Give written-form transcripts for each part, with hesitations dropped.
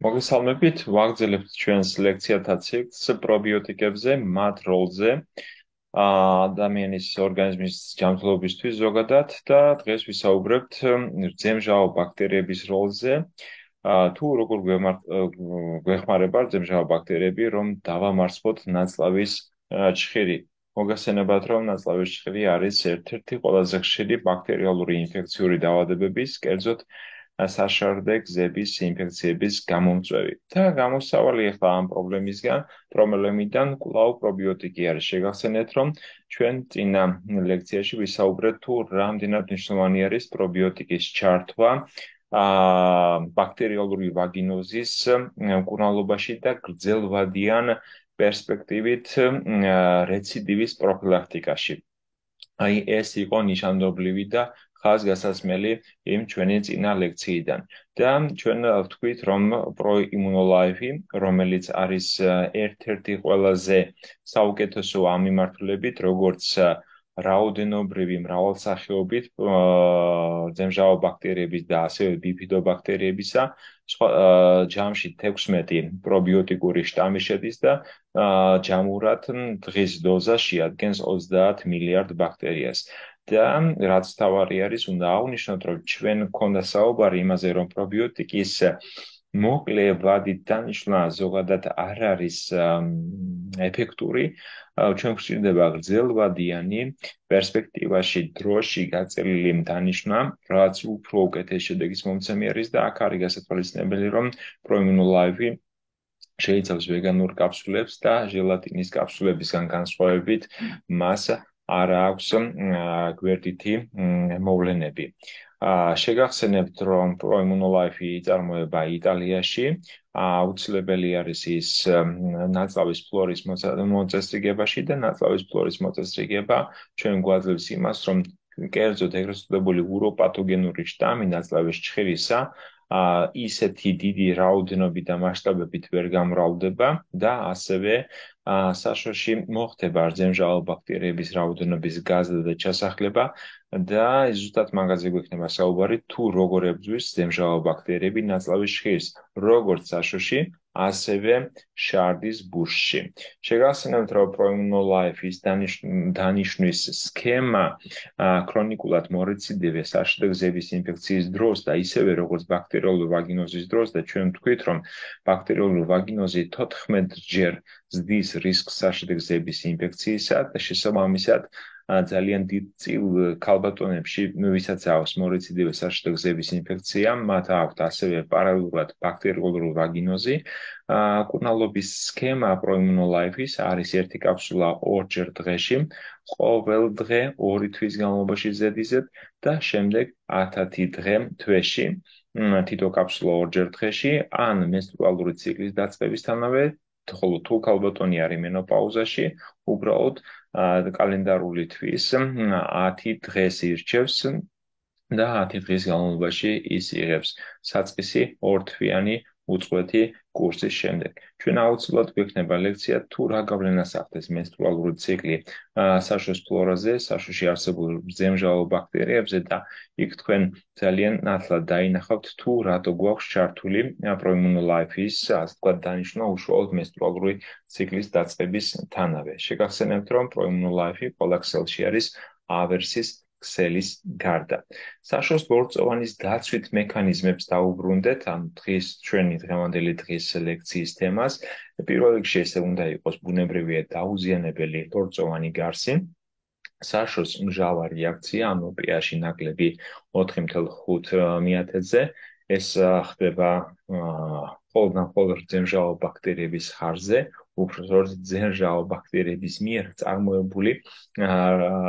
მოგესალმებით, ვაგრძელებთ ჩვენს ლექციათა ციკლს პრობიოტიკებზე, მათ როლზე ადამიანის ორგანიზმის ჯანმრთელობისთვის ზოგადად და დღეს ვისაუბრებთ რძემჟაო ბაქტერიების როლზე. თუ როგორ გვეხმარება რძემჟაო ბაქტერიები, რომ დავამარცხოთ ნაწლავის ჩხირი. მოგესალმებით, რომ ნაწლავის ჩხირი არის ერთ-ერთი ყველაზე ხშირი ბაქტერიალური ინფექციური დაავადებების, კერძოდ საშარდე გზების ინფექციების გამომწვევი. და გამოსავალი ახლა ამ პრობლემისგან, რომელმიდან კვლავ პრობიოტიკი არის. შეგახსენეთ, რომ ჩვენ წინა ლექციაში ვისაუბრეთ თუ რამდენად მნიშვნელოვანი არის პრობიოტიკის ჩართვა ბაქტერიალური ვაგინოზის მკურნალობაში და გრძელვადიან პერსპექტივით რეციდივის პროფილაქტიკაში. აი ეს იყო ნიშანდობლივი და ხაზგასაცმელი იმ ჩვენი წინა ლექციიდან. და ჩვენ ვთქვით, რომ პროიმუნოლაიფი, რომელიც არის ერთ-ერთი ყველაზე საუკეთესო ამ მიმართულებით, როგორც რაოდენობრივი მრავალსახეობით რძემჟაო ბაქტერიების და ასევე ბიფიდობაქტერიებისა, ჯამში 16 პრობიოტიკური შტამი შედის და ჯამურად დღის დოზა შეადგენს 30 მილიარდ ბაქტერიას. და რაც თავარი არის, უნდა აღვნიშნოთ, რომ ჩვენ გქონდა საუბარი იმაზე, რომ პრობიოტიკის მოკლე ვადით დანიშვნა ზოგადად არ არის ეფექტური. ჩვენ გვჭირდება გრძელვადიანი პერსპექტივაში დროში გაწერილი დანიშვნა, რაც უფრო უკეთეს შედეგის მომცემი არის და აქ არის გასათვალისწინებელი, რომ პროიმუნოლაიფი შეიცავს ვეგანურ კაფსულებს და ჟელატინის კაფსულებისგან განსხვავებით მას არ აქვს გვერდითი მოვლენები. შეგახსენებთ, რომ პროიმუნოლაიფი იწარმოება იტალიაში. აუცილებელი არის ის ნაწლავის ფლორის მოწესრიგებაში და ნაწლავის ფლორის მოწესრიგება ჩვენ გვაძლევს იმას, რომ კერძოდ ეგრეთ წოდებული უროპათოგენური შტამი ნაწლავის ჩხირისა ისეთი დიდი რაოდენობით და მასშტაბებით ვერ გამრავლდება და ასევე საშოში მოხდება რძემჟაო ბაქტერიების რაოდენობის გაზრდა და ჩასახლება და ზუსტად მაგაზე გვექნება საუბარი თუ როგორ ებრძვის რძემჟაო ბაქტერიები ნაწლავის ჩხირს, როგორც საშოში, ასევე შარდის ბუშში. შეგახსენებთ, რომ პროიმუნოლაიფის დანიშვნის სქემა ქრონიკულად მორეციდივე საშრდე გზების ინფექციის დროს და ისევე როგორც ბაქტერიალური ვაგინოზის დროს და ჩვენ ვთქვით, რომ ბაქტერიალური ვაგინოზი 14-ჯერ ზრდის რისკს საშრდე გზების ინფექციისა და შესაბამისად ძალიან დიდ წილ ქალბატონებში, ვისაც აქვს მორეციდივე საშრდე გზების ინფექცია, მათ აქვთ ასევე პარალელურად ბაქტერიალური ვაგინოზი. მკურნალობის სქემა პროიმუნოლაიფის არის ერთი კაფსულა 2 ჯერ დღეში, ყოველ დღე 2 თვის განმავლობაში ზედიზედ და შემდეგ 10 დღე თვეში, თითო კაფსულა 2 ჯერ დღეში, ან მენსტრუალური ციკლის დაწყებისთანავე, ხოლო თუ ქალბატონი არის მენოპაუზაში, უბრალოდ კალენდარული თვის 10 დღეს ირჩევს და 10 დღის განმავლობაში ის იღებს საწყისი 2-თვიანი უწყვეტი კურსის შემდეგ. ჩვენ აუცილებლად გვექნება ლექცია თუ რა გავლენას ახდენს მენსტრუალური ციკლი საშოს ფლორაზე, საშოში არსებულ რძემჟაო ბაქტერიებზე და იქ თქვენ ძალიან ნათლად დაინახავთ თუ რატო გვაქვს ჩართული პროიმუნოლაიფის, ასე ვთქვათ, დანიშვნა უშუალოდ მენსტრუალური ციკლის დაწყებისთანავე. შეგახსენებთ, რომ პროიმუნოლაიფი ყველა ქსელში არის ავერსის ქსელის გარდა. საშოს ლორწოვანის დაცვით მექანიზმებს დაუბრუნდეთ ამ ჩვენი დღევანდელი დღის ლექციის თემას. პირველ რიგში ესე უნდა იყოს ბუნებრივია დაუზიანებელი ლორწოვანი გარსი. საშოს მჟავა რეაქცია, ანუ pH-ი ნაკლები 4.5-ზე. ეს ხდება მხოლოდ რძემჟაო ბაქტერიების ხარზე, უბრალოდ რძემჟაო ბაქტერიების მიერ წარმოებული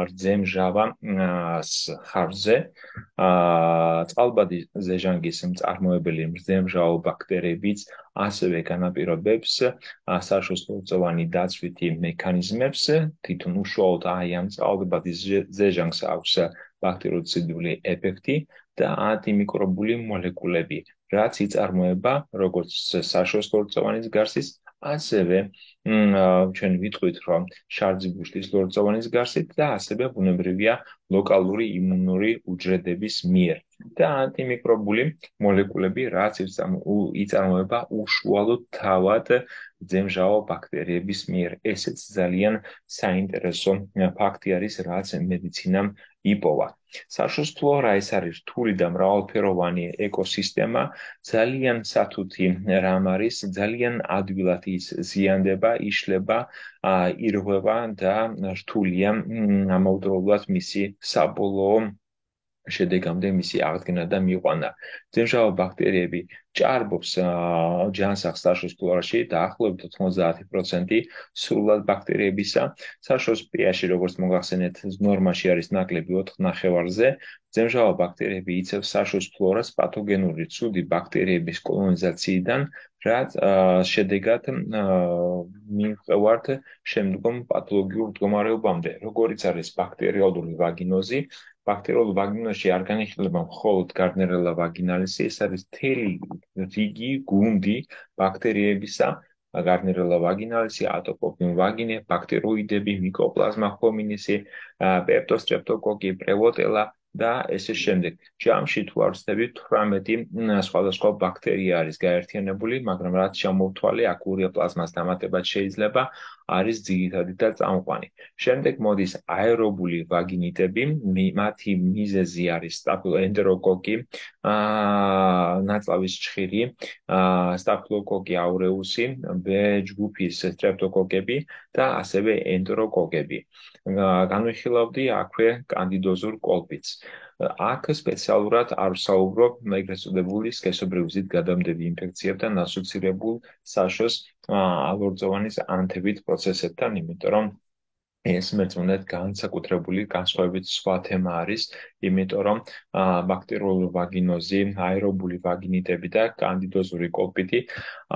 რძემჟავას ხარზე. წყალბადი ზეჟანგის მწარმოებელი რძემჟაო ბაქტერიებიც ასევე განაპირობებს საშოს ლორწოვანი დაცვითი მექანიზმებს. თვითონ უშუალოდ აი ამ წყალბადის ზეჟანგს აქვს ბაქტერიციდული ეფექტი და ანტიმიკრობული მოლეკულები, რაც იწარმოება როგორც საშოს ლორწოვანის გარსის, ასევე ჩვენ ვიტყვით, რომ შარდზი ბუშტის ლორწოვანის გარსით და ასევე ბუნებრივია ლოკალური იმუნური უჯრედების მიერ და ანტიმიკრობული მოლეკულები, რაც იწარმოება უშუალოდ თავად ძემჟაო ბაქტერიების მიერ. ესეც ძალიან საინტერესო ფაქტი არის, რაც მედიცინამ იპოვა. საშოს ფლორა ეს არის რთული და მრავალფეროვანი ეკოსისტემა, ძალიან სათუთი რამ არის, ძალიან ადვილად ის ზიანდება, იშლება, ირღვევა და რთულია ამავდროულად მისი საბოლოო შედეგამდე მისი აღდგენა და მიყვანა. ძემჟავა ბაქტერიები ჭარბობს ჯანსაღ საშოს ფლორაში დაახლოებით 90% სრულად ბაქტერიებისა. საშოს pH-ი, როგორც მოგახსენეთ, ნორმაში არის ნაკლები 4 ნახევარზე. ძემჟავა ბაქტერიები იწევს საშოს ფლორას პათოგენური ცუდი ბაქტერიების კოლონიზაციიდან, რაც შედეგად მივყევართ შემდგომ პათოლოგიურ მდგომარეობამდე, როგორიც არის ბაქტერიალური ვაგინოზი. ბაქტერიულ ვაგინოზში არ განიხილება მხოლოდ გარდნერელა ვაგინალისი, ეს არის მთელი რიგი გუნდი ბაქტერიებისა, გარდნერელა ვაგინალისი, ატოპოფიუმ ვაგინე, ბაქტეროიდები, მიკოპლაზმა ჰომინისი, პეპტოსტრეპტოკოკი, პრევოტელა და ესე შემდეგ. ჯამში თუ არ ვცდებით 18 სხვადასხვა ბაქტერია არის გაერთიანებული, მაგრამ რაც ჩამოვთვალე, აქ პლაზმას დამატებად შეიძლება, არის ძირითადი და წამყვანი. შემდეგ მოდის აერობული ვაგინიტები, მათი მიზეზი არის ენტეროკოკი, ნაწლავის ჩხირი, სტაფილოკოკი აურეუსი, B ჯგუფის სტრეპტოკოკები და ასევე ენტეროკოკები. განვიხილავდი აქვე კანდიდოზურ კოლპიტს. აქ სპეციალურად არ ვსაუბრობ ეგრეთ წოდებული სქესობრივი გადამდები ინფექციებთან ასოცირებულ საშოს ლორწოვანის ანთებით პროცესებთან, იმიტომ რომ ეს მეწმუნდეთ განსაკუთრებული განსხვავებით სხვა თემა არის, იმიტომ რომ ბაქტერიალური ვაგინოზი, აერობული ვაგინიტები და კანდიდოზური კოლპიტი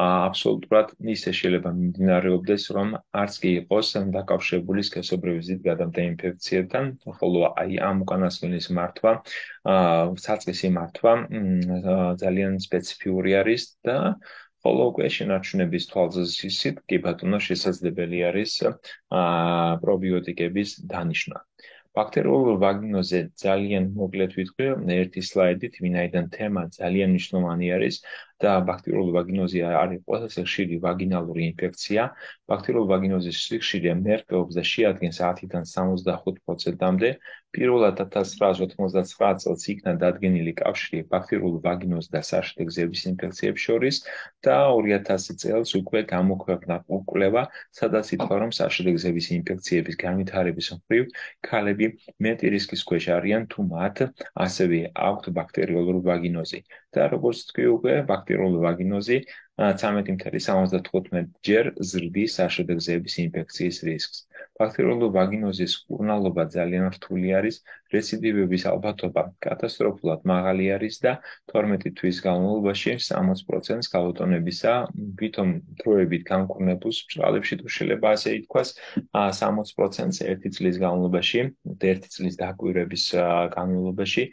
აბსოლუტურად ისე შეიძლება მიმდინარეობდეს, რომ არც კი იყოს დაკავშირებული სქესობრივი გადამტე ინფექციებთან, ხოლო აი ამ უკანასკნელის მართვა, საწყისი მართვა ძალიან სპეციფიური არის და ხოლო უკვე შენარჩუნების თვალსაზრისით კი ბატონო შესაძლებელი არის პრობიოტიკების დანიშვნა. ბაქტერიულ ვაგინოზე ძალიან მოკლედ ვიტყვი, ერთი სლაიდით, ვინაიდან თემა ძალიან მნიშვნელოვანი არის და ბაქტერიულ ვაგინოზი არის ყველაზე ხშირი ვაგინალური ინფექცია. ბაქტერიულ ვაგინოზის სიხშირე მერყეობს და შეადგენს 10-დან 65%-მდე. პირველად 1999 წელს იქნა დადგენილი კავშირი ბაქტერიულ ვაგინოზ და საშინელ გზების ინფექციებს შორის და 2000 წელს უკვე გამოქვეყნდა კვლევა, სადაც ითქვა, რომ საშინელ გზების ინფექციების განვითარების მხრივ ქალები მეტი რისკის ქვეშ არიან, თუ მათ ასევე აქვთ ბაქტერიალური ვაგინოზი. და როგორც თქვი უკვე, ბაქტერიალური ვაგინოზი 13.75 ჯერ ზრდის საშინელ გზების ინფექციის რისკს. ბაქტერიალური ვაგინოზის მკურნალობა ძალიან რთული არის, რეციდივების ალბათობა კატასტროფულად მაღალი არის და 12 თვის განმავლობაში 60%-ს გაუტონებისა, ვითომ დროებით განკურნებულს ბჭყალებში თუ შეიძლება ასე ითქვას, 60%-ს ერთი წლის განმავლობაში, ერთი წლის დაკვირვების განმავლობაში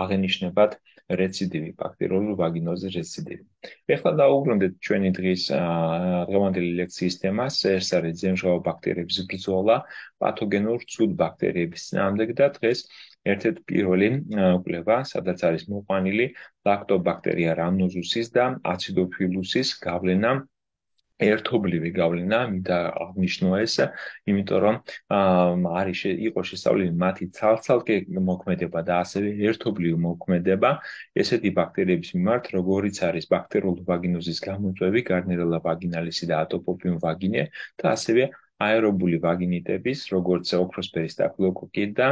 აღენიშნებათ რეციდივი, ბაქტერიალური ვაგინოზის რეციდივი. ეხლა დავუბრუნდეთ ჩვენი დღევანდელი ლექციის თემას, ეს არის ძემჟღავა ბაქტერიების ბრძოლა პათოგენურ ცუდ ბაქტერიების წინააღმდეგ და დღეს ერთ-ერთი პირველი კვლევა, სადაც არის მოყვანილი ლაქტობაქტერია რამნოზუსის და აციდოფილუსის გავლენა ერთობლივი გავლენა, მინდა აღნიშნო ეს, იმიტომ რომ იყო შესწავლილი მათი ცალ-ცალკე მოქმედება და ასევე ერთობლივი მოქმედება ესეთი ბაქტერიების მიმართ, როგორიც არის ბაქტერიულ ვაგინოზის გამოწვევი, გარდნერელა ვაგინალისი და ატოპოფიუმ ვაგინე და ასევე აერობული ვაგინიტების, როგორც ოქროსფერი სტაფილოკოკი და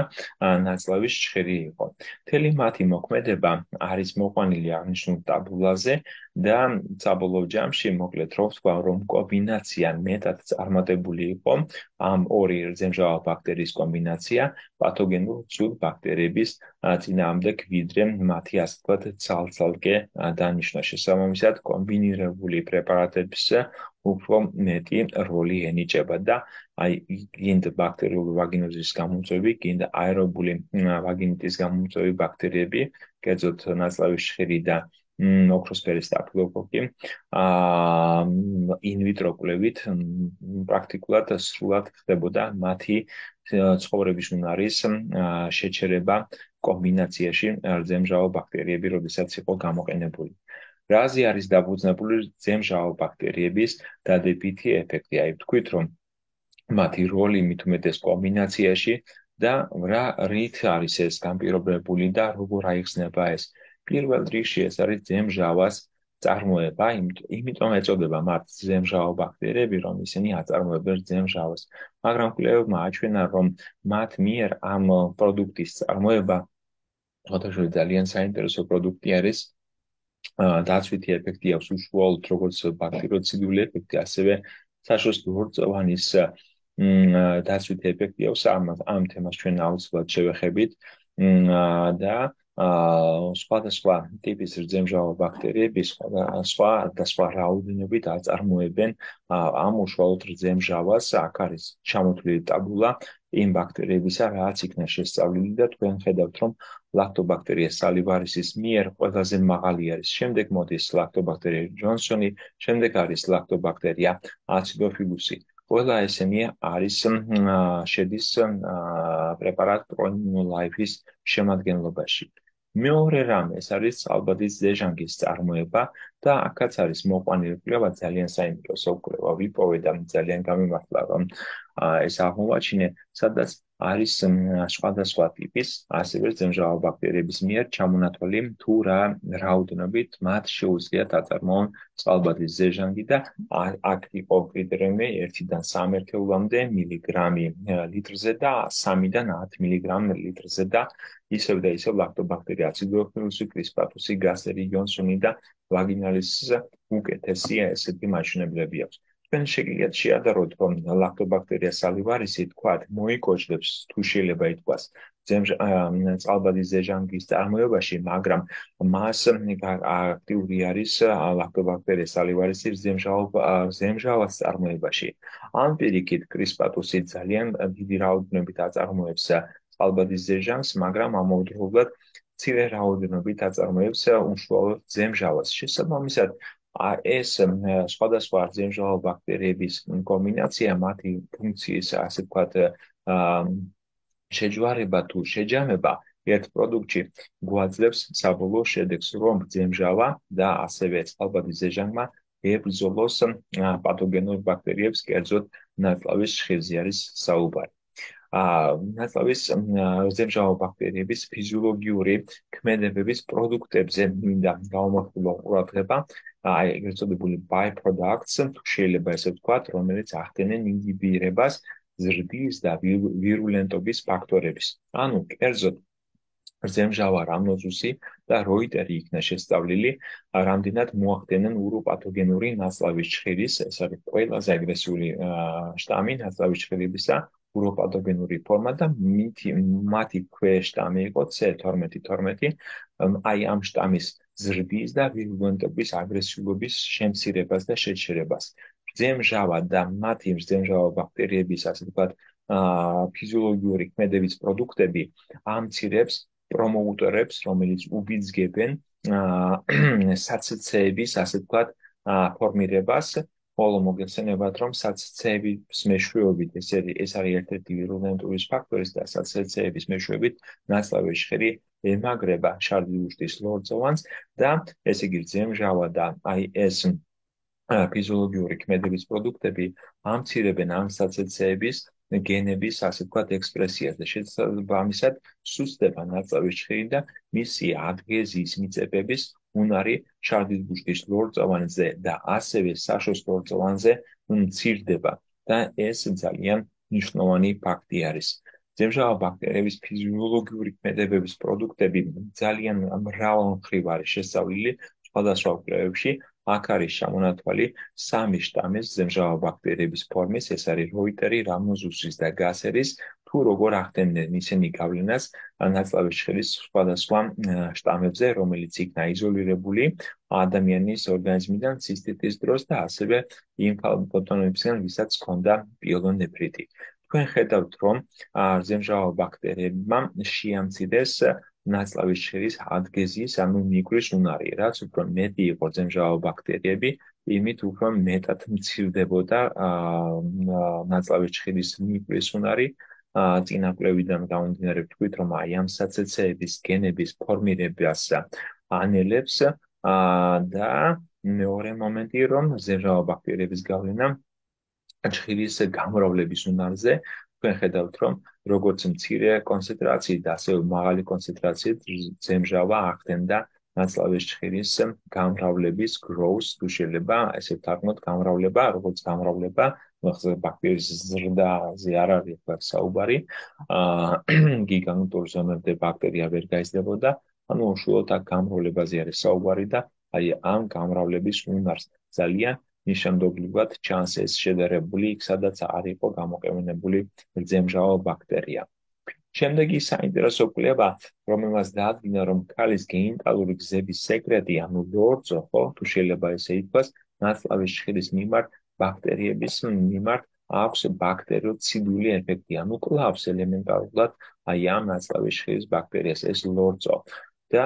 ნაწლავის ჩხერი იყო. მთელი მათი მოქმედება არის მოყვანილი აღნიშნულ ტაბულაზე და საბოლოო ჯამში მოკლედ რო ვთქვა, რომ კომბინაცია მეტად წარმატებული იყო, ამ ორი რძემჟავა ბაქტერიის კომბინაცია პათოგენურ ცუდ ბაქტერიების წინააღმდეგ, ვიდრე მათი ასე ვთქვათ ცალ-ცალკე დანიშვნა. შესაბამისად, კომბინირებული პრეპარატების უფრო მეტი როლი ენიჭება და გინდა ბაქტერიული ვაგინოზის გამომწვევი, გინდა აერობული ვაგინიტის გამომწვევი ბაქტერიები, კერძოდ ნაწლავის შხირი და ოქროსფერი სტაფილოკოკი, ინვიტრო კვლევით პრაქტიკულად სრულად ხდებოდა მათი ცხოვრების უნარის შეჩერება კომბინაციაში რძემჟავა ბაქტერიები, როდესაც იყო გამოყენებული. რაზე არის დაფუძნებული რძემჟავა ბაქტერიების დადებითი ეფექტი? აი, ვთქვით, რომ მათი როლი მით უმეტეს კომბინაციაში და რით არის ეს განპირობებული და როგორ აიხსნება ეს? პირველ რიგში ეს არის ძემჟავას წარმოება, იმიტომ ეწოდება მათ ძემჟავა ბაქტერიები, რომ ისინი აწარმოებენ ძემჟავას. მაგრამ კვლევებმა აჩვენა, რომ მათ მიერ ამ პროდუქტის წარმოება ფოთაშორი ძალიან საინტერესო პროდუქტი არის. დაცვითი ეფექტი აქვს უშუალოდ როგორც ბაქტერიციდული ეფექტი, ასევე საშუალო ლორწოვანის დაცვითი ეფექტი აქვს. ამ თემას ჩვენ აუცილებლად შევეხებით და სხვადასხვა ტიპის რძემჟავა ბაქტერიები სხვა რაოდენობით აწარმოებენ ამ უშუალოდ რძემჟავას. აქ არის ჩამოთვლილი ტაბულა იმ ბაქტერიებისა, რაც იქნა შესწავლილი და თქვენ ხედავთ, რომ ლაქტობაქტერია სალივარისის მიერ ყველაზე მაღალი არის. შემდეგ მოდის ლაქტობაქტერია ჯონსონი, შემდეგ არის ლაქტობაქტერია აციდოფილუსი. ყველა ესენი არის შედის პრეპარატ ProImmunoLife-ის შემადგენლობაში. მეორე რამ ეს არის ალბადის ზეჟანგის წარმოება და აქაც არის მოყვანილი კვლევა ძალიან საინტერესო კვლევა ვიპოვე და ძალიან გამიმართლა რომ ეს აღმოაჩინე, სადაც არის სხვადასხვა ტიპის ასევე რძემჟავა ბაქტერიების მიერ ჩამონათვალი თუ რა რაოდენობით მათ შეუძლიათ აწარმოონ წყალბადის ზეჟანგი და აქ იყო კრიტერიუმი 1-დან 3 ერთეულამდე მილიგრამი litrზე და 3-დან 10 მილიგრამ litrზე და ისევ და ისევ ლაქტობაქტერია აციდოფილუსი, კრისპატუსი, გასერი, ჯონსონი და ვაგინალის უკეთესი ესეთი მაჩვენებლები აქვს. თქვენ შეგიძლიათ შეადაროთ, რომ ლაქტობაქტერია სალივარისი თქვათ მოიკოჭდებს თუ შეიძლება ითქვას წყალბადის ზეჟანგის წარმოებაში, მაგრამ მას აქტიური არის ლაქტობაქტერია სალივარისი რძემჟავას წარმოებაში. ამ პირიქით კრისპატუსი ძალიან დიდი რაოდენობით აწარმოებს წყალბადის ზეჟანგს, მაგრამ ამავდროულად მცირე რაოდენობით აწარმოებს უშუალოდ რძემჟავას. შესაბამისად, ეს სხვადასხვა რძემჟავა ბაქტერიების კომბინაცია მათი ფუნქციის, ასე ვთქვათ, შეჯვარება თუ შეჯამება ერთ პროდუქტში გვაძლევს საბოლოო შედეგს, რომ რძემჟავა და ასევე წყალბადის ზეჟანგმა ებრძოლოს პათოგენურ ბაქტერიებს, კერძოდ ნაწლავის შხირზე არის საუბარი. ნაწლავის რძემჟავა ბაქტერიების ფიზიოლოგიური ქმედებების პროდუქტებზე მინდა გავამართლო ყურადღება, ეგრეთ წოდებული by-products, შეიძლება ესე ვთქვათ, რომელიც ახდენენ ინჰიბირებას ზრდის და ვირულენტობის ფაქტორების. ანუ კერძოდ რძემჟავა რამნოზუსი და როიტერი იქნა შესწავლილი, რამდენად მოახდენენ უროპათოგენური ნაწლავის ჩხირის, ეს არის ყველაზე აგრესიული შტამი ნაწლავის ჩხირებისა, უროპათოგენური ფორმა და მათი ქვეშტამი იყო C1212, აი ამ შტამის ზრდის და ვირულენტობის აგრესიულობის შემცირებას და შეჩერებას. რძემჟავა და მათი რძემჟავა ბაქტერიების, ასე ვთქვათ, ფიზიოლოგიური ქმედების პროდუქტები ამცირებს პრომოუტორებს, რომელიც უბიძგებენ საცეცეების, ასე ვთქვათ, ფორმირებას, ხოლო მოგეხსენებათ, რომ საცეცეების მეშვეობით ეს არის ერთ-ერთი ვირულენტობის ფაქტორის და საცეცეების მეშვეობით ნაწლავის შხერი ემაგრება შარდიუშტის ლორწოვანს და ესე იგი რძემჟავა და აი ეს ფიზიოლოგიური ქმედების პროდუქტები ამცირებენ ამ საცეცეების გენების, ასე ვთქვათ, ექსპრესიას და შესაბამისად სუსტდება ნაწლავის ჩხირი და მისი ადგეზიის მიწებების უნარი შარდიძბუშტის ლორწოვანზე და ასევე საშოს ლორწოვანზე მცირდება და ეს ძალიან მნიშვნელოვანი ფაქტი არის. რძემჟავა ბაქტერიების ფიზიოლოგიური ქმედებების პროდუქტები ძალიან მრავალმხრივ არის შესწავლილი სხვადასხვა კვლევებში აქ არის ჩამონათვალი სამი შტამის ზემჟავა ბაქტერიების ფორმის, ეს არის როიტერი, რამოზუსის და გასერის, თუ როგორ ახდენდნენ ისინი გავლენას ნაწლავის ჭხირის სხვადასხვა შტამებზე, რომელიც იქნა იზოლირებული ადამიანის ორგანიზმიდან ცისტიტის დროს და ასევე იმ ფოტონებისგან, ვისაც ჰქონდა პიელონეფრიტი. თქვენ ხედავთ, რომ ზემჟავა ბაქტერიებმა შეამცირეს ნაწლავის ჭხირის ადგეზის, ანუ მიგრის უნარი, რაც უფრო მეტი იყო ზემჟავა ბაქტერიები, იმით უფრო მეტად მცირდებოდა ნაწლავის ჭხირის მიგრის უნარი. წინა კვლევიდან გამომდინარე ვთქვით, რომ აი ამ საცეცეების გენების ფორმირებას ანელებს და მეორე მომენტი, რომ ზემჟავა ბაქტერიების გავლენა ჭხირის გამრავლების უნარზე თქვენ ხედავთ, რომ როგორც მცირე კონცენტრაციით, ასევე მაღალი კონცენტრაციით ზემჟავა ახდენდა ნაწლავის ჭხირის გამრავლების growth, თუ შეიძლება ესე ვთარგმნოთ, გამრავლება, როგორც გამრავლება, ბაქტერიის ზრდაზე არ არის ახლა საუბარი, გიგანტურ ზომებზე ბაქტერია ვერ გაიზრდებოდა, ანუ უშუალოდ აქ გამრავლებაზე არის საუბარი და აი ამ გამრავლების უნარს ძალიან ნიშანდობლივად ჩანს ეს შედარებული იქ, სადაც არ იყო გამოყენებული რძემჟავა ბაქტერია. შემდეგი საინტერესო კვლევა, რომელმაც დაადგინა, რომ ქალის გენიტალური გზების სეკრეტი, ანუ ლორწო, ხო, თუ შეიძლება ესე ითქვას, ნაწლავის ჭხირის მიმართ ბაქტერიების მიმართ აქვს ბაქტერიოციდული ეფექტი, ანუ კლავს ელემენტარულად აი ამ ნაწლავის ჭხირის ბაქტერიას ეს ლორწო. და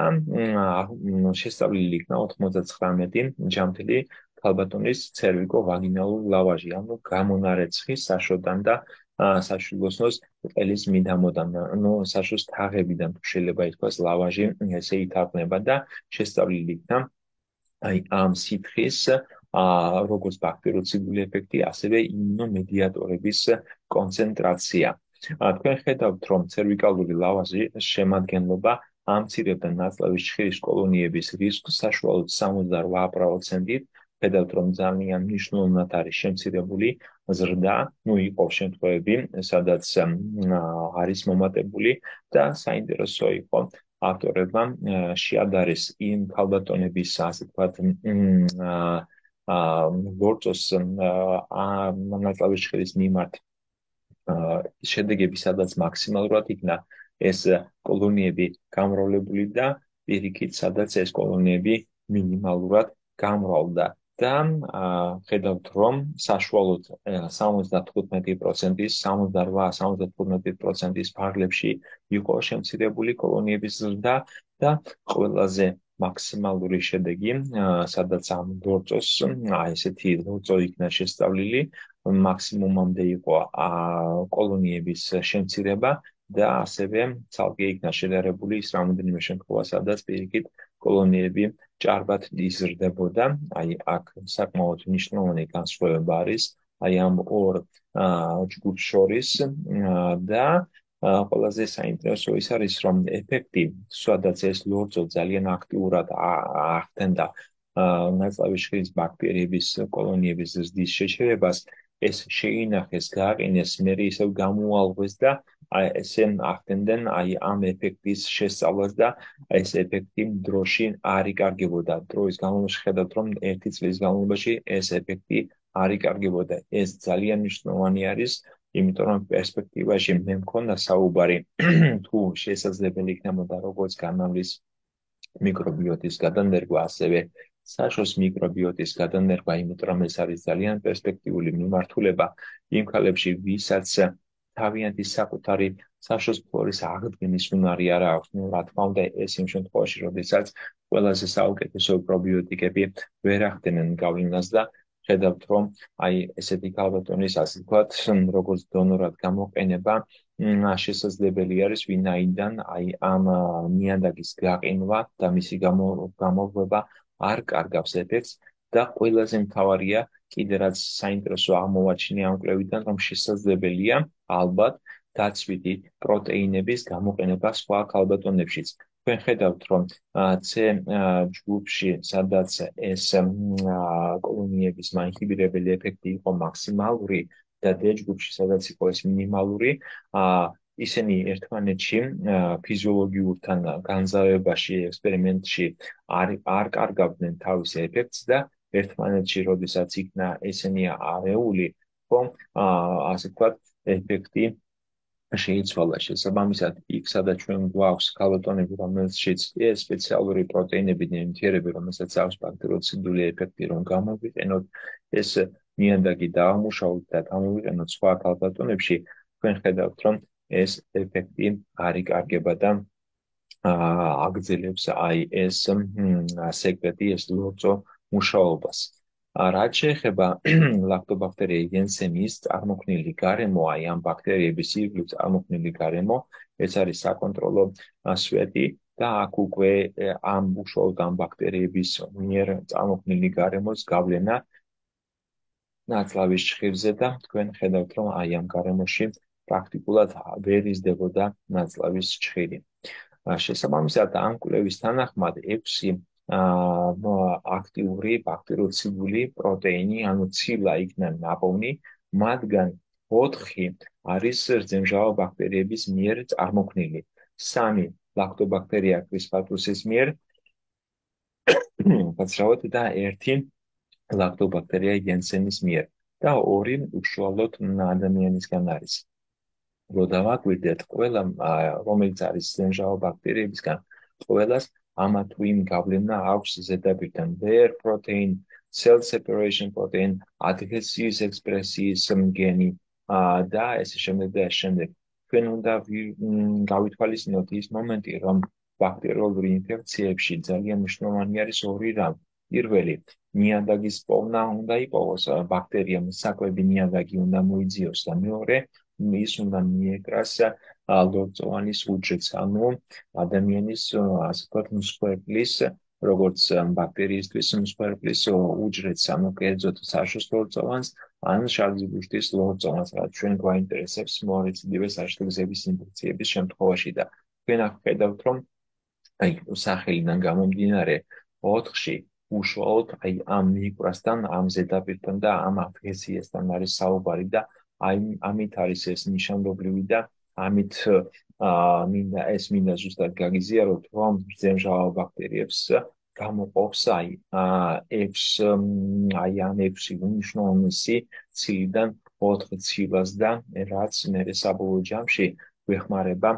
შესწავლილი იქნა 99 ჯამთელი ქალბატონის ცერვიკო-ვაგინალური ლავაჟი, ანუ გამონარეცხი საშოდან და საშვილოსნოს ყელის მიდამოდან, ანუ საშოს თაღებიდან თუ შეიძლება ითქვას ლავაჟი ესე ითარგმნება და შესწავლილი იქნა აი ამ სითხის როგორც ბაქტერიოციდული ეფექტი, ასევე იმუნომედიატორების კონცენტრაცია. თქვენ ხედავთ, რომ ცერვიკალური ლავაზი შემადგენლობა ამცირებდა ნაწლავის ჭხირის კოლონიების რისკს საშუალოდ 68%-ით. ხედავთ, რომ ძალიან მნიშვნელოვნად არის შემცირებული ზრდა, ну იყო შემთხვევები, სადაც არის მომატებული და საინტერესო იყო ავტორებმა შეადარეს იმ ქალბატონების, ასე ვთქვათ, ლორწოს ნაწლავის ჭხირის მიმართ შედეგები, სადაც მაქსიმალურად იქნა ეს კოლონიები გამრავლებული და პირიქით, სადაც ეს კოლონიები მინიმალურად გამრავლდა. და ხედავთ, რომ საშუალოდ 75%-ის, 68-75%-ის ფარგლებში იყო შემცირებული კოლონიების ზრდა და ყველაზე მაქსიმალური შედეგი, სადაც ამ ლორწოს, ესეთი ლორწო იქნა შესწავლილი, მაქსიმუმამდე იყო კოლონიების შემცირება და ასევე ცალკე იქნა შედარებული ის რამოდენიმე შემთხვევა, სადაც პირიქით კოლონიები ჭარბად იზრდებოდა. აი აქ საკმაოდ მნიშვნელოვანი განსხვავება არის აი ამ ორ ჯგუფს შორის და ყველაზე საინტერესო ის არის, რომ ეფექტი, სადაც ეს ლორწო ძალიან აქტიურად ახდენდა ნაწლავის ჭხირის ბაქტერიების კოლონიების ზრდის შეჩერებას, ეს შეინახეს, გააყენეს, მე ისევ გამოალღვეს და ესე ახდენდნენ აი ამ ეფექტის შესწავლას და ეს ეფექტი დროში არ იკარგებოდა. დროის განმავლობაში ხედავთ, რომ 1 წლის განმავლობაში ეს ეფექტი არ იკარგებოდა. ეს ძალიან მნიშვნელოვანი არის, იმიტომ რომ პერსპექტივაში მე მქონდა საუბარი თუ შესაძლებელი იქნებოდა როგორც განმავლის მიკრობიოტის გადანერგვა, ასევე საშოს მიკრობიოტის გადანერგვა, იმიტომ რომ ეს არის ძალიან პერსპექტიული მიმართულება იმ ქალებში, ვისაც თავიანთი საკუთარი საშოს ფლორის აღდგენის უნარი არ აქვს. ნუ რა თქმა უნდა, ეს იმ შემთხვევაში, როდესაც ყველაზე საუკეთესო პრობიოტიკები ვერ ახდენენ გავლენას და ხედავთ, რომ აი ესეთი ქალბატონის, ასე ვთქვათ, როგორც დონორად გამოყენება შესაძლებელი არის, ვინაიდან აი ამ ნიადაგის გაყინვა და მისი გამოღვება არ კარგავს ეფექტს და ყველაზე მთავარია, კიდე რაც საინტერესო აღმოვაჩინე ამ კვლევიდან, რომ შესაძლებელია ალბათ დაცვითი პროტეინების გამოყენება სხვა ქალბატონებშიც. თქვენ ხედავთ, რომ C ჯგუფში, სადაც ეს კოლონიების მაინჰიბირებელი ეფექტი იყო მაქსიმალური და D ჯგუფში, სადაც იყო ეს მინიმალური, ისინი ერთმანეთში ფიზიოლოგიურთან განზავებაში, ექსპერიმენტში არ კარგავდნენ თავის ეფექტს და ერთმანეთში, როდესაც იქნა ესენი არეული, ხო, ასე ვთქვათ, ეფექტი შეიცვალა. შესაბამისად, იქ სადაც ჩვენ გვაქვს ქალბატონები, რომელშიც ეს სპეციალური პროტეინები და ნივთიერები, რომელსაც აქვს ბაქტერიციდული ეფექტი, რომ გამოვიყენოთ, ეს ნიადაგი დაამუშავოთ და გამოვიყენოთ სხვა ქალბატონებში, თქვენ ხედავთ, რომ ეს ეფექტი არ იკარგება და აგრძელებს აი ეს სეკრეტი, ეს ლორწო მუშაობას. რაც შეეხება ლაქტობაქტერია იგენსემის წარმოქმნილი გარემო, აი ამ ბაქტერიების ირგვლივ წარმოქმნილი გარემო, ეს არის საკონტროლო სვეტი და აქ უკვე ამ უშუალოდ ამ ბაქტერიების მიერ წარმოქმნილი გარემოს გავლენა ნაწლავის ჭხირზე და თქვენ ხედავთ, რომ აი ამ გარემოში პრაქტიკულად ვერ იზრდებოდა ნაწლავის ჭხირი. შესაბამისად, ამ კვლევის თანახმად 6 აქტიური ბაქტერიციდული პროტეინი, ანუ ცილა იქნა ნაპოვნი, მათგან 4 არის რძემჟავა ბაქტერიების მიერ წარმოქმნილი. 3 ლაქტობაქტერია კრისპატუსის მიერ, გაცრავთ და 1 ლაქტობაქტერია იანსენის მიერ და 2 უშუალოდ ადამიანისგან არის. რო დავაკვირდეთ ყველა, რომელიც არის ზემჟავა ბაქტერიებისგან, ყველას ამა თუ იმ გავლენა აქვს ზედაპირთან ვერ პროტეინ, cell separation protein, ადჰეზიის ექსპრესიის გენი და ესე შემდეგ და ეს შემდეგ. თქვენ უნდა გავითვალისწინოთ ის მომენტი, რომ ბაქტერიოლოგიური ინფექციებში ძალიან მნიშვნელოვანი არის 2 რამ. პირველი, ნიადაგის პოვნა უნდა იპოვოს, ბაქტერიამ საკვები ნიადაგი უნდა მოიძიოს და მეორე, ის უნდა მიეკრას ლორწოვანის უჯრედს, ანუ ადამიანის, ასე ვთქვათ, მსხვერპლის, როგორც ბაქტერიისთვის მსხვერპლის უჯრედს, ანუ კერძოდ საშოს ლორწოვანს, ან შარლი ბუშტის ლორწოვანს, რაც ჩვენ გვაინტერესებს მორეციდივე საშუალო გზების ინფექციების შემთხვევაში და თქვენ აქ ხედავთ, რომ აი სახელიდან გამომდინარე 4-ში უშუალოდ აი ამ მიკროსთან, ამ ზედაპირთან და ამ აფრეზიასთან არის საუბარი და აი ამით არის ეს ნიშანდობლივი და ამით მინდა ზუსტად გაგიზიაროთ, რომ ზემჟავა ბაქტერიებს გამოყოფს აი 6 აი ამ 6 უნიშნულოვანესი ცილიდან 4 ცილას და რაც მე საბოლოო ჯამში გვეხმარება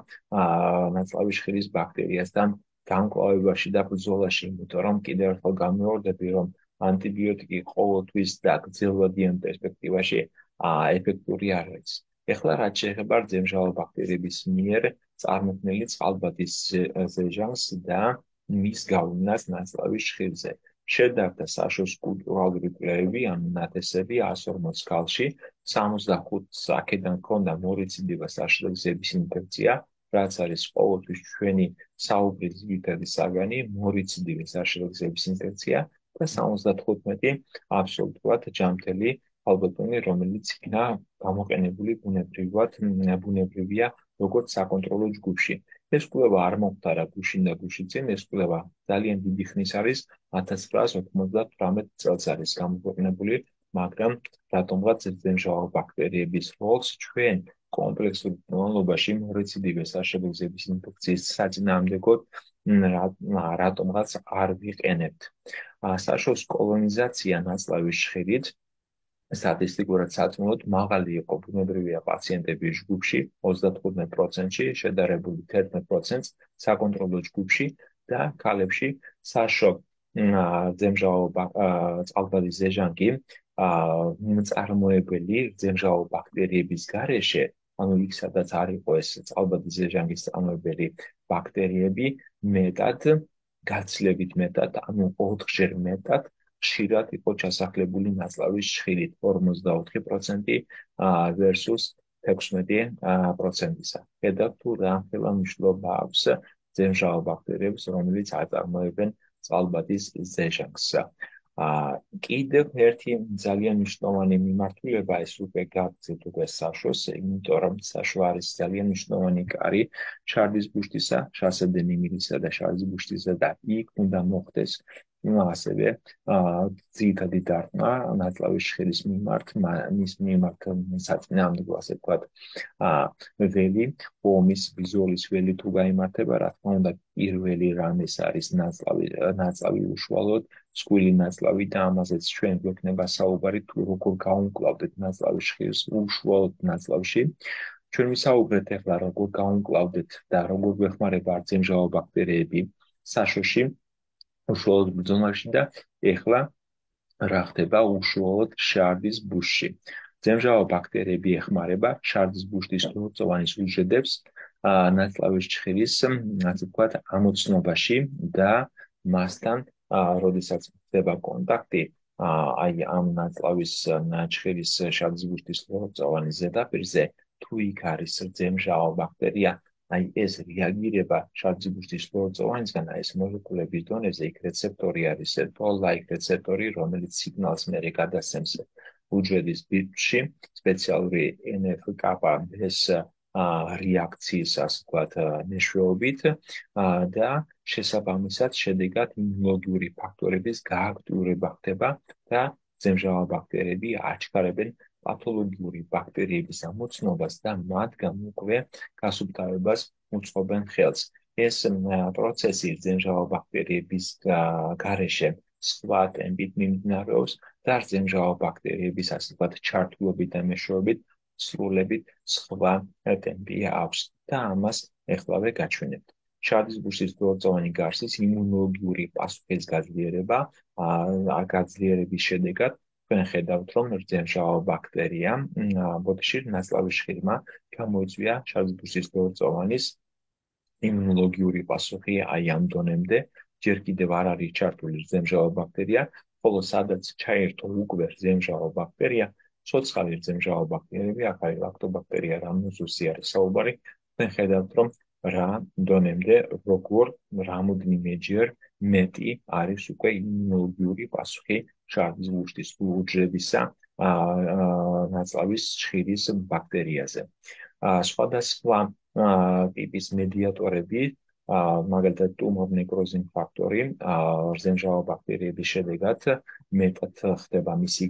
ნაწლავის ჭხირის ბაქტერიასთან განკლავებაში და ბრძოლაში, იმიტომ რომ კიდევ ერთხელ გამოვარდები, რომ ანტიბიოტიკი ყოველთვის და გრძელვადიან პერსპექტივაში ეფექტური არ არის. ეხლა რაც შეეხება რძემჟავა ბაქტერიების მიერ წარმოქმნილი წყალბადის ზეჟანს და მის გავლენას ნაწლავის ჭხირზე. შედარდა საშოს კულტურალური კვლევები, ანუ ნათესები 140 ქალში, 65 აქედან ჰქონდა მორეციდივა საშუალო გზების ინფექცია, რაც არის ყოველთვის ჩვენი საუბრის ძირითადი საგანი, მორეციდივე საშუალო გზების ინფექცია და 75 აბსოლუტურად ჯანმრთელი ქალბატონი, რომელიც იქნა გამოყენებული ბუნებრივია როგორც საკონტროლო ჯგუფში. ეს კვლევა არ მომხდარა გუშინ და გუშინ, ეს კვლევა ძალიან დიდი ხნის არის, 1998 წელს არის გამოყენებული, მაგრამ რატომღაც ზემჟავა ბაქტერიების როლს ჩვენ კომპლექსურ მკურნალობაში მორეციდივე საშუალო გზების ინფექციის საწინააღმდეგოდ რატომღაც არ ვიყენებთ. საშოს კოლონიზაცია ნაწლავის ჭხირით სტატისტიკურად საწმუნოდ მაღალი იყო ბუნებრივია პაციენტების ჯგუფში 35%-ში, შედარებული 11%-ს საკონტროლო ჯგუფში და ქალებში საშო ზემჟავა წყალბადის ზეჟანგი მწარმოებელი ზემჟავა ბაქტერიების გარეშე, ანუ იქ სადაც არ იყო ეს წყალბადის ზეჟანგის წარმოებელი ბაქტერიები, მეტად გაცილებით მეტად, ანუ 4-ჯერ მეტად ხშირად იყო ჩასახლებული ნაწლავის ჭხირით 54% versus 16%-ისა. ხედავთ თუ რა ხელმისაწვდომობა აქვს ზემჟავა ბაქტერიებს, რომელიც აწარმოებენ წყალბადის ზეჟანგს. კიდევ ერთი ძალიან მნიშვნელოვანი მიმართულება ეს უკვე გაგზეთ უკვე საშოს, იმიტომ რომ საშო არის ძალიან მნიშვნელოვანი კარი შარლის ბუშტისა, შასადენი მილისა და შარლის ბუშტისა და იქ უნდა მოხდეს ასევე ძირითადი დარტყმა ნაწლავის ჟღერის მიმართ, მის მიმართ საწინააღმდეგო, ასე ვთქვათ, ველი, ომის ბიზოლის ველი თუ გაიმართება, რა თქმა უნდა, პირველი რამეს არის ნაწლავი უშუალოდ, მსხვილი ნაწლავი და ამაზეც ჩვენ გვექნება საუბარი თუ როგორ გაუმკლავდეთ ნაწლავის ჟღერს უშუალოდ ნაწლავში. ჩვენ ვისაუბრეთ ახლა როგორ გაუმკლავდეთ და როგორ გვეხმარება რძემჟავა ბაქტერიები საშოში, უშუალოდ ბრძოლაში და ახლა რა ხდება უშუალოდ შარდის ბუშში. ძემჟავა ბაქტერიები ეხმარება შარდის ბუშტის ლორწოვანი უჯრედებს ნაწლავის ჭხირის, ასე ვთქვათ, ამოცნობაში და მასთან, როდესაც ხდება კონტაქტი, აი ამ ნაწლავის ჭხირის შარდის ბუშტის ლორწოვანი ზედაპირზე, თუ იქ არის ძემჟავა ბაქტერია, აი ეს რეაგირება შარდის ბუშტის ლორწოვანისგან, ეს მოლეკულების დონეზე იქ რეცეპტორი არის, ტოლ-ლაიქ რეცეპტორი, რომელიც სიგნალს მერე გადასცემს უჯრედის ბირთვში, სპეციალური NF-κ-S რეაქციის, ასე ვთქვათ, მეშვეობით და შესაბამისად შედეგად იმუნოლოგიური ფაქტორების გააქტიურება ხდება და ძემჟავა ბაქტერიები აჩქარებენ პათოლოგიური ბაქტერიების ამოცნობას და მათგან უკვე გასუფთავებას უწყობენ ხელს. ეს პროცესი ძემჟავა ბაქტერიების გარეშე სხვა ტემპით მიმდინარეობს და ძემჟავა ბაქტერიების, ასე ვთქვათ, ჩართულობით და მეშვეობით სრულებით სხვა ტემპი აქვს და ამას ეხლავე გაჩვენებთ. შარდის ბუშტის ლორწოვანი გარსის იმუნოლოგიური პასუხის გაძლიერება, გაძლიერების შედეგად ჩვენ ხედავთ, რომ ძემჟავა ბაქტერია ბოდიში ნაწლავის ჟღერმა გამოიწვია შარდის ბუშტის ლორწოვანის იმუნოლოგიური პასუხი აი ამ დონემდე, ჯერ კიდევ არ არის ჩართული ძემჟავა ბაქტერია, ხოლო სადაც ჩაერთო უკვე ძემჟავა ბაქტერია, ცოცხალი ძემჟავა ბაქტერიები, აქ არის ლაქტობაქტერია რამნოზუსი არის საუბარი, ჩვენ ხედავთ, რომ რა დონემდე, როგორ რამოდენიმეჯერ მეტი არის უკვე იმუნოლოგიური პასუხი შარდის ბუშტის უჯრედებისა ნაწლავის ჭხირის ბაქტერიაზე. სხვადასხვა ტიპის მედიატორები, მაგალითად ტუმორ ნეკროზის ფაქტორი, რძემჟავა ბაქტერიების შედეგად მეტად ხდება მისი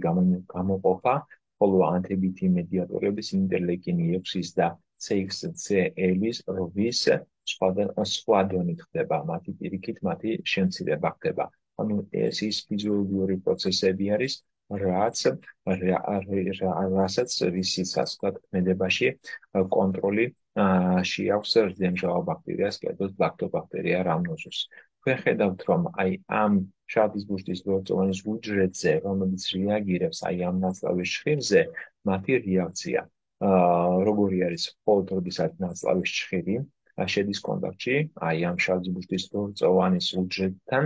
გამოყოფა, ხოლო ანტიბიოტიკი მედიატორების ინტერლეიკინი 6-ის და CXCL-ის 8-ის სხვა დონით ხდება, მათი პირიქით, მათი შემცირება ხდება. ანუ ეს ის ფიზიოლოგიური პროცესები არის, რასაც რისიც, ასე ვთქვათ, ქმედებაში კონტროლი შეაქვს რძემჟავა ბაქტერიას, კერძოდ ლაქტობაქტერია რამნოზუსს. ჩვენ ხედავთ, რომ აი ამ შარდის ბუშტის ლორწოვანის უჯრედზე, რომელიც რეაგირებს აი ამ ნაწლავის ჭხირზე, მათი რეაქცია როგორი არის მხოლოდ როდესაც ნაწლავის ჭხირი შედის კონტაქტში აი ამ შარდის ბუშტის ლორწოვანის უჯრედთან,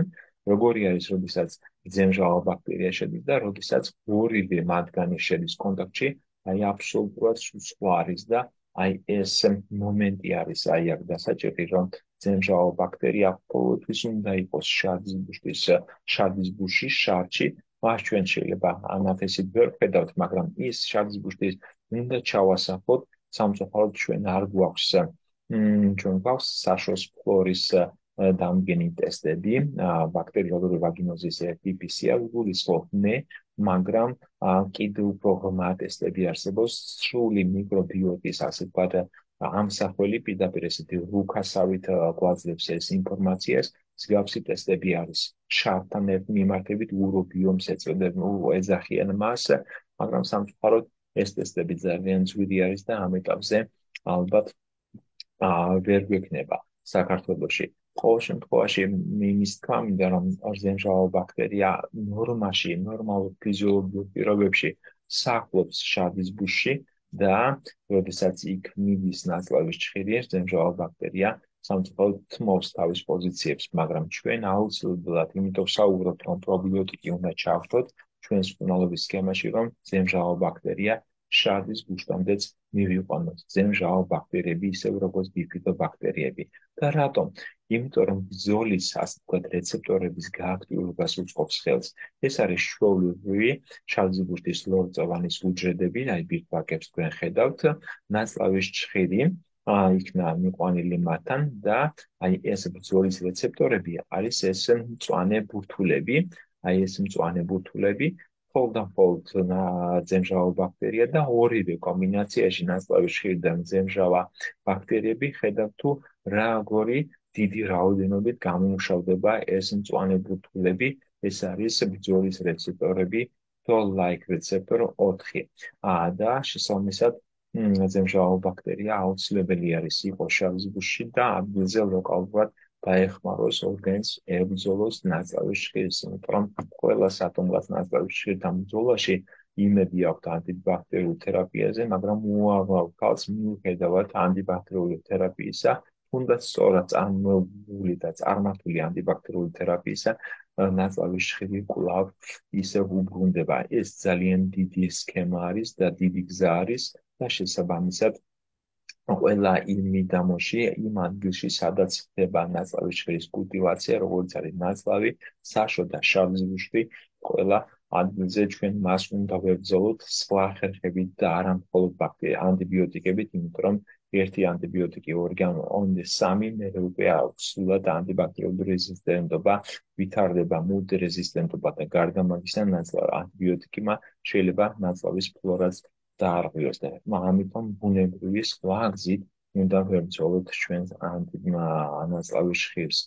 როგორი არის როდესაც ძემჟავა ბაქტერია შედის და როდესაც ორივე მათგანი შედის კონტაქტში, აი აბსოლუტურად სხვა არის და აი ეს მომენტი არის აი აქ დასაჭირი, რომ ძემჟავა ბაქტერია ყოველთვის უნდა იყოს შარდის ბუშის შარდში, მას ჩვენ შეიძლება ანათესით ვერ ვხედავთ, მაგრამ ის შარდის ბუშტის უნდა ჩავასახოთ, სამწუხაროდ ჩვენ არ გვაქვს საშოს ფლორის დამდგენი ტესტები, ბაქტერიალური ვაგინოზის PCR გულისხმობ მე, მაგრამ კიდევ უფრო ღრმა ტესტები არსებობს სრული მიკრობიოტის, ასე ვთქვათ, ამსახველი პირდაპირ ესეთი რუქასავით გვაძლევს ეს ინფორმაციას, მსგავსი ტესტები არის შარდთან მიმართებით ურობიომს ეძახიან მას, მაგრამ სამწუხაროდ ეს ტესტები ძალიან ძვირი არის და ამ ეტაპზე ალბათ ვერ გვექნება საქართველოში. ყოველ შემთხვევაში იმის თქვა მინდა, რომ რძემჟავა ბაქტერია ნორმაში, ნორმალურ ფიზიოლოგიურ პირობებში სახლობს შარდის ბუშში და როდესაც იქ მიდის ნაწლავის ჭხირი, რძემჟავა ბაქტერია სამწუხაროდ თმობს თავის პოზიციებს, მაგრამ ჩვენ აუცილებლად იმიტომ საუბრობთ, რომ პრობიოტიკი უნდა ჩავთოთ ჩვენს მკურნალობის სქემაში, რომ რძემჟავა ბაქტერია შარდის ბუშტამდეც მივიყვანოთ. რძემჟავა ბაქტერიები ისევ როგორც ბიფიდობაქტერიები. და რატომ? იმიტომ რომ ბრძოლის, ასე ვთქვათ, რეცეპტორების გააქტიურებას უწყობს ხელს. ეს არის ჩვეულებრივი შარდის ბუშტის ლორწოვანის უჯრედები, აი ბირთვაკებს თქვენ ხედავთ, ნაწლავის ჭხირი, იქნა მიყვანილი მათთან და აი ეს ბრძოლის რეცეპტორები არის ეს მწვანე ბურთულები, აი ეს მწვანე ბურთულები მხოლოდ ძემჟავა ბაქტერია და ორივე კომბინაციაში ნაწლავის ხილი და ძემჟავა ბაქტერიები ხედავთ თუ როგორი დიდი რაოდენობით გამომუშავდება ეს მწვანე ბურთულები, ეს არის ბრძოლის რეცეპტორები, toll-like receptor 4. და შესაბამისად ზემჟავა ბაქტერია აუცილებელი არის იყოს შავ ზღვაში და ადგილზე ლოკალურად დაეხმაროს ორგანიზმს ებრძოლოს ნაწლავის შხირს, იმიტომ რომ ყველა სათომლას ნაწლავის შხირთან ბრძოლაში იმედი აქვს ანტიბაქტერიულ თერაპიაზე, მაგრამ უაღრევ მიუხედავად ანტიბაქტერიული თერაპიისა, თუნდაც სწორად წარმოებული და წარმართული ანტიბაქტერიული თერაპიისა, ნაწლავის შხირი კვლავ ისევ უბრუნდება. ეს ძალიან დიდი სქემა არის და დიდი გზა არის და შესაბამისად ყველა იმ მიდამოში, იმ ადგილში, სადაც ხდება ნაწლავის შხირის კულტივაცია, როგორც არის ნაწლავი, საშო და შავზღვისტი, ყველა ადგილზე ჩვენ მას უნდა ვებრძოლოთ სხვა ხერხებით და არა მხოლოდ ანტიბიოტიკებით, იმიტომ რომ ერთი ანტიბიოტიკი ორგანო სამი მერე უკვე აქვს სულად ანტიბაქტერიული რეზისტენტობა, ვითარდება მულტირეზისტენტობა და გარდა მაგისა ანტიბიოტიკმა შეიძლება ნაწლავის ფლორას დაარღვიოს და ამიტომ ბუნებრივი სხვა გზით უნდა ვებრძოლოთ ჩვენს ნაწლავის ხირს.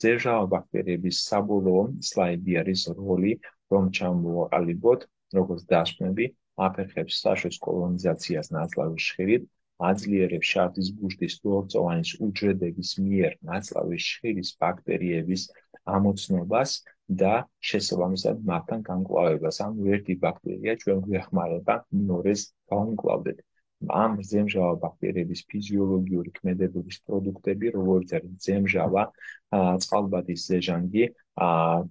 ძევჟავა ბაქტერიების საბოლოო სლაიდი არის როლი, რომ ჩამოვაყალიბოთ, როგორც დასვენები, აფერხებს საშოს კოლონიზაციას ნაწლავის ხირით, აძლიერებს შარდის ბუშტის ლორწოვანის უჯრედების მიერ ნაწლავის ხირის ბაქტერიების ამოცნობას და შესაბამისად მათთან განკლავებას. ანუ ერთი ბაქტერია ჩვენ გვეხმარება მეორეს გავუმკლავდეთ. ამ ზემჟავა ბაქტერიების ფიზიოლოგიური ქმედებების პროდუქტები, როგორც არის ზემჟავა, წყალბადის ზეჟანგი,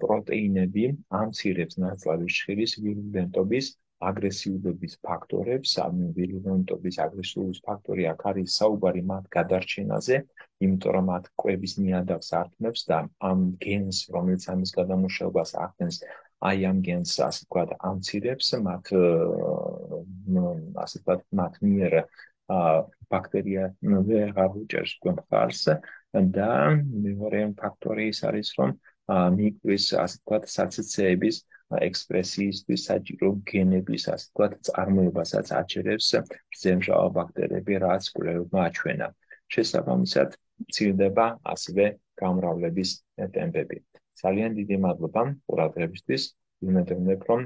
პროტეინები ამცირებს ნაწლავის შხირის ვირულენტობის აგრესიულობის ფაქტორებს, ანუ ვირულენტობის აგრესიულობის ფაქტორი აქ არის საუბარი მათ გადარჩენაზე, იმიტომ რომ მათ კვების ნიადაგს ართმევს და ამ გენს, რომელიც ამის გადამუშავებას ახდენს, აი ამ გენს, ასე ვთქვათ, ამცირებს მათ, ასე ვთქვათ, მათ მიერ ბაქტერია ვეღარ უჭერს გვხარს და მეორე ფაქტორი ის არის, რომ მიგვის, ასე ვთქვათ, საცეცეების ექსპრესიისთვის საჭირო გენების, ასე ვთქვათ, წარმოებასაც აჩერებს ზემჟავა ბაქტერიები, რაც კვლევებმა აჩვენა. შესაბამისად, მცირდება ასევე გამრავლების ტემპები. ძალიან დიდი მადლობა ყურადღებისთვის. იმედოვნებ, რომ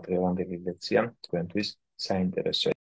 დღევანდელი ლექცია თქვენთვის საინტერესოა.